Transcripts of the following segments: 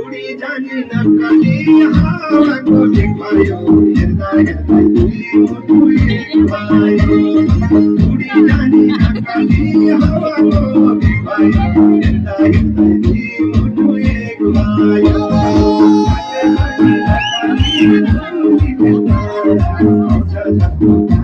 उडी जाने नक्कली हावाको ढेक भयो हेर्दा हेर्दै तुली मुटु एक भयो उडी जाने नक्कली हावाको ढेक भयो हेर्दा हेर्दै तुली मुटु एक भयो आउँछ झट्टु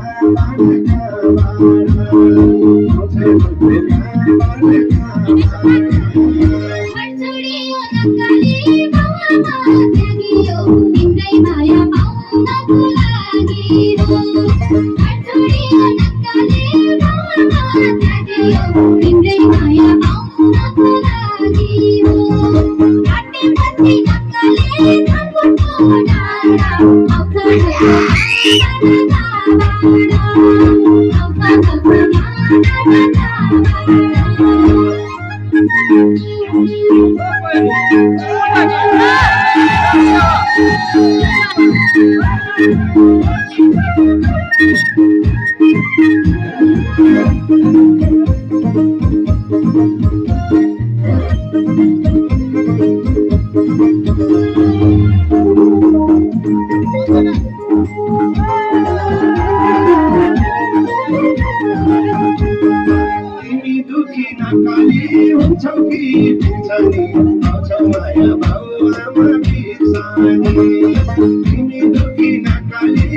तिमी दुखी नक्कली हुन्छौ कि बिन्छनी आउँछौ माया भाउ आमा बिर्सनी तिमी दुखी नक्कली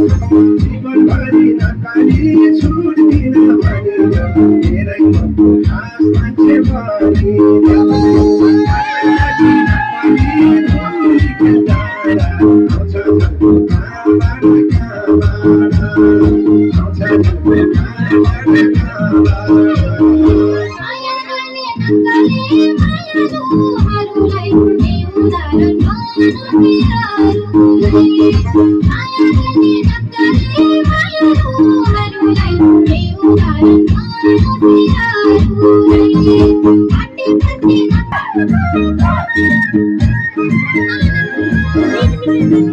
जीवनभरि नक्कली छुट्दिन भनेर मेरै मनको खास मान्छे बनिन आउँछ झट्टु कहाँबाट आउँछ झट्टु